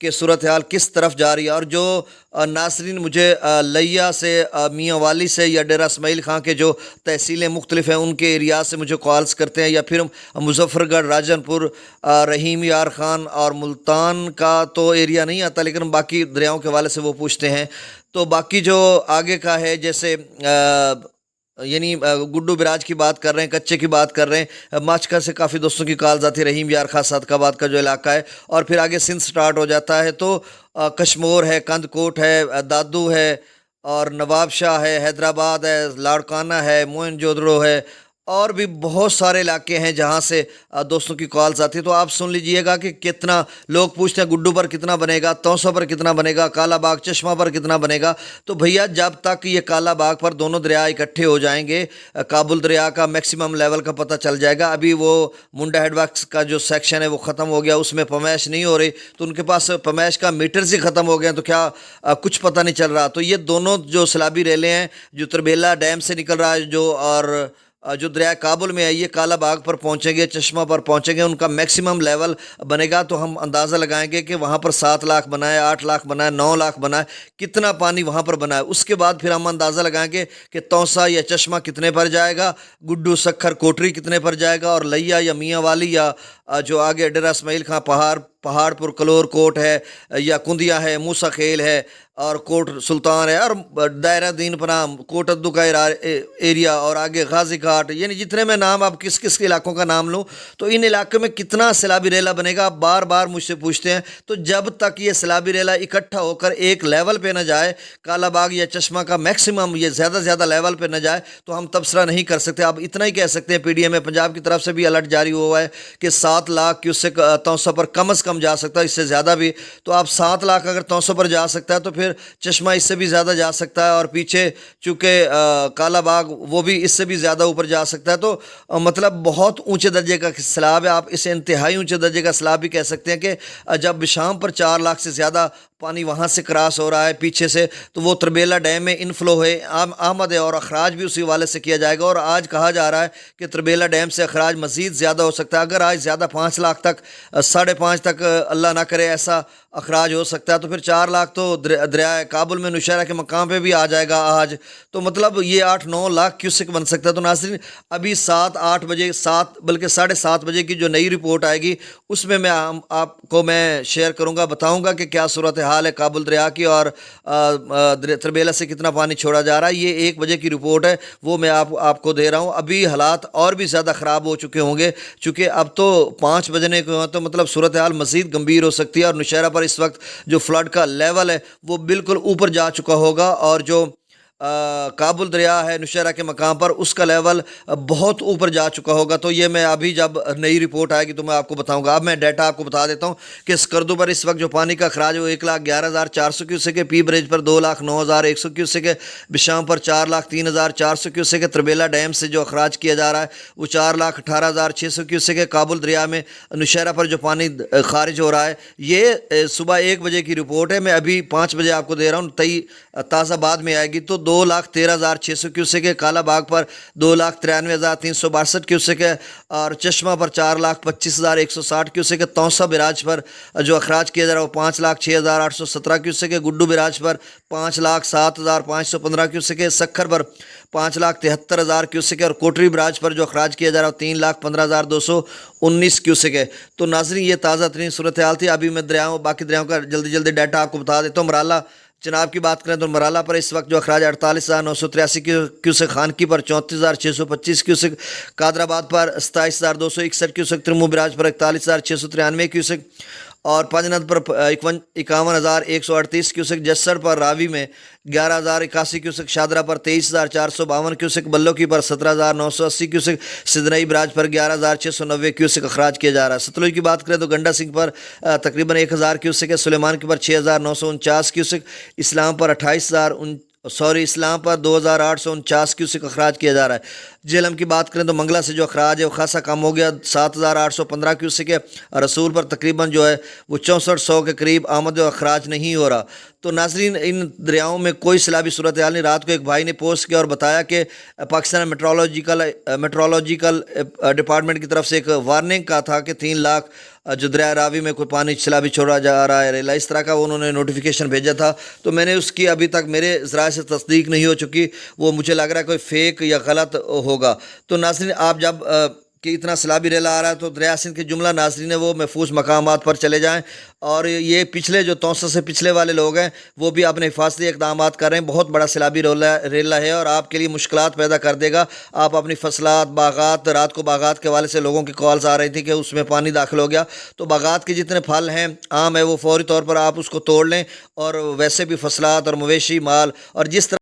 کہ صورتحال کس طرف جا رہی ہے. اور جو ناظرین مجھے لیا سے میاں والی سے یا ڈیرہ اسماعیل خان کے جو تحصیلیں مختلف ہیں ان کے ایریا سے مجھے کالز کرتے ہیں، یا پھر مظفر گڑھ، راجن پور، رحیم یار خان اور ملتان کا تو ایریا نہیں آتا، لیکن باقی دریاؤں کے حوالے سے وہ پوچھتے ہیں. تو باقی جو آگے کا ہے، جیسے یعنی گڈو براج کی بات کر رہے ہیں، کچے کی بات کر رہے ہیں، ماچکا سے کافی دوستوں کی کالز آتی ہے، رحیم یار خان صادقآباد کا جو علاقہ ہے، اور پھر آگے سندھ سٹارٹ ہو جاتا ہے تو کشمور ہے، کند کوٹ ہے، دادو ہے، اور نواب شاہ ہے، حیدرآباد ہے، لاڑکانہ ہے، موئن جودڑو ہے، اور بھی بہت سارے علاقے ہیں جہاں سے دوستوں کی کالز آتی ہے. تو آپ سن لیجئے گا کہ کتنا لوگ پوچھتے ہیں گڈو پر کتنا بنے گا، توسا پر کتنا بنے گا، کالا باغ چشمہ پر کتنا بنے گا. تو بھیا جب تک یہ کالا باغ پر دونوں دریا اکٹھے ہو جائیں گے، کابل دریا کا میکسیمم لیول کا پتہ چل جائے گا. ابھی وہ منڈا ہیڈ ورکس کا جو سیکشن ہے وہ ختم ہو گیا، اس میں پمیش نہیں ہو رہی، تو ان کے پاس پمیش کا میٹرز ہی ختم ہو گئے ہیں، تو کیا کچھ پتہ نہیں چل رہا. تو یہ دونوں جو سیلابی ریلیں ہیں جو تربیلا ڈیم سے نکل رہا ہے جو دریا کابل میں ہے، یہ کالا باغ پر پہنچیں گے، چشمہ پر پہنچیں گے، ان کا میکسیمم لیول بنے گا. تو ہم اندازہ لگائیں گے کہ وہاں پر 7 لاکھ بنا ہے، 8 لاکھ بنا ہے، 9 لاکھ بنا ہے، کتنا پانی وہاں پر بنا ہے. اس کے بعد پھر ہم اندازہ لگائیں گے کہ توسا یا چشمہ کتنے پر جائے گا، گڈو سکھر کوٹری کتنے پر جائے گا، اور لیا یا میاں والی یا جو آگے ڈیرہ اسماعیل خان پہاڑ پر کلور کوٹ ہے، یا کندیا ہے، موسا خیل ہے، اور کوٹ سلطان ہے، اور دائرہ دین پناہ، کوٹ ادو کا ایریا، اور آگے غازی گھاٹ، یعنی جتنے میں نام اب کس علاقوں کا نام لوں، تو ان علاقوں میں کتنا سیلابی ریلا بنے گا. آپ بار بار مجھ سے پوچھتے ہیں. تو جب تک یہ سیلابی ریلا اکٹھا ہو کر ایک لیول پہ نہ جائے، کالا باغ یا چشمہ کا میکسیمم یہ زیادہ لیول پہ نہ جائے، تو ہم تبصرہ نہیں کر سکتے. آپ اتنا ہی کہہ سکتے ہیں، پی ڈی ایم پنجاب کی طرف سے بھی الرٹ جاری ہوا ہے کہ 7 لاکھ کیوسک توسا پر کم از کم جا سکتا ہے، اس سے زیادہ بھی. تو آپ 7 لاکھ اگر توسا پر جا سکتا ہے تو پھر چشمہ اس سے بھی زیادہ جا سکتا ہے، اور پیچھے چونکہ کالا باغ وہ بھی اس سے بھی زیادہ اوپر جا سکتا ہے. تو مطلب بہت اونچے درجے کا سیلاب ہے. آپ اسے انتہائی اونچے درجے کا سیلاب بھی کہہ سکتے ہیں کہ جب شام پر 4 لاکھ سے زیادہ پانی وہاں سے کراس ہو رہا ہے پیچھے سے، تو وہ تربیلا ڈیم میں انفلو ہے، آمد ہے، اور اخراج بھی اسی حوالے سے کیا جائے گا. اور آج کہا جا رہا ہے کہ تربیلا ڈیم سے اخراج مزید زیادہ ہو سکتا ہے. اگر آج زیادہ 5 لاکھ تک، 5.5 تک اللہ نہ کرے ایسا اخراج ہو سکتا ہے، تو پھر 4 لاکھ تو دریا کابل میں نوشہرہ کے مقام پہ بھی آ جائے گا آج. تو مطلب یہ 8-9 لاکھ کیوسک بن سکتا ہے. تو ناظرین ابھی 7-8 بجے، بلکہ 7:30 بجے کی جو نئی رپورٹ آئے گی، اس میں آپ کو میں شیئر کروں گا، بتاؤں گا کہ کیا صورتحال ہے کابل دریا کی، اور تربیلا سے کتنا پانی چھوڑا جا رہا ہے. یہ 1 بجے کی رپورٹ ہے، وہ میں آپ کو دے رہا ہوں. ابھی حالات اور بھی زیادہ خراب ہو چکے ہوں گے، چونکہ اب تو 5 بجنے کو، تو مطلب صورتحال مزید گمبھیر ہو سکتی ہے. اور نوشہرہ پر اس وقت جو فلڈ کا لیول ہے وہ بالکل اوپر جا چکا ہوگا، اور جو کابل دریا ہے نوشہرہ کے مقام پر، اس کا لیول بہت اوپر جا چکا ہوگا. تو یہ میں ابھی جب نئی رپورٹ آئے گی تو میں آپ کو بتاؤں گا. اب میں ڈیٹا آپ کو بتا دیتا ہوں کہ اسکردو پر اس وقت جو پانی کا اخراج ہے وہ 1,11,400 کیوسک ہے، پی بریج پر 2,09,100 کیوسک ہے، بشام پر 4,03,400 کیوسک ہے. تربیلا ڈیم سے جو اخراج کیا جا رہا ہے وہ 4,18,600 کیوسک ہے. کابل دریا میں نوشہرہ پر جو پانی خارج ہو رہا ہے، یہ صبح 1 بجے کی رپورٹ ہے، میں ابھی 5 بجے آپ کو دے رہا ہوں، تازہ بعد میں آئے گی. تو 2,13,600 کیوسک ہے. کالا باغ پر 2,93,362 کیوسک ہے، اور چشمہ پر 4,25,160 کیوسک ہے. توسا براج پر جو اخراج کیا جا رہا ہے وہ 5,06,817 کیوسک ہے. گڈو براج پر 5,07,515 کیوسک ہے. سکھر پر 5,73,000 کیوسک ہے، اور کوٹری براج پر جو اخراج کیا جا رہا ہے 3,15,219 کیوسک ہے. تو ناظرین یہ تازہ ترین صورتحال تھی. ابھی میں باقی دریاؤں کا جلدی ڈیٹا آپ کو بتا دیتا ہوں. مرالہ جناب کی بات کریں تو مرالہ پر اس وقت جو اخراج 48,983 کیوسک، خانکی پر 34,625 کیوسک، قادر آباد پر 27,261 کیوسک، ترمو براج پر 41,693 کیوسک، اور پنجنت پر 51,138 کیوسک، جسر پر راوی میں 11,081 کیوسک، شادرہ پر 23,452 کیوسک، بلوکی پر 17,980 کیوسک، سدنئی براج پر 11,690 کیوسک اخراج کیا جا رہا ہے. ستلج کی بات کریں تو گنڈا سنگھ پر تقریباً 1,000 کیوسک ہے، سلیمان کی پر 6,949 کیوسک، اسلام پر 2,849 کیوسک اخراج کیا جا رہا ہے. جہلم کی بات کریں تو منگلہ سے جو اخراج ہے وہ خاصا کم ہو گیا، 7,815 کیوسک ہے. رسول پر تقریباً جو ہے وہ 6400 کے قریب آمد و اخراج نہیں ہو رہا. تو ناظرین ان دریاؤں میں کوئی سیلابی صورتحال نہیں. رات کو ایک بھائی نے پوسٹ کیا اور بتایا کہ پاکستان میٹرولوجیکل ڈپارٹمنٹ کی طرف سے ایک وارننگ کا تھا کہ 3 لاکھ جو دریا راوی میں کوئی پانی سیلابی چھوڑا جا رہا ہے ریلا، اس طرح کا انہوں نے نوٹیفیکیشن بھیجا تھا، تو میں نے اس کی ابھی تک میرے ذرائع سے تصدیق نہیں ہو چکی، وہ مجھے لگ رہا ہے کوئی فیک یا غلط ہوگا۔ تو ناظرین آپ جب کہ اتنا سیلابی ریلا آ رہا ہے تو دریا سندھ کے جملہ ناظرین ہیں وہ محفوظ مقامات پر چلے جائیں، اور یہ پچھلے جو 63 سے پچھلے والے لوگ ہیں وہ بھی اپنے حفاظتی اقدامات کر رہے ہیں۔ بہت بڑا سیلابی ریلا ہے اور آپ کے لیے مشکلات پیدا کر دے گا۔ آپ اپنی فصلات، باغات، رات کو باغات کے حوالے سے لوگوں کی کالز آ رہی تھی کہ اس میں پانی داخل ہو گیا، تو باغات کے جتنے پھل ہیں، آم ہے، وہ فوری طور پر آپ اس کو توڑ لیں، اور ویسے بھی فصلات اور مویشی مال اور جس طرح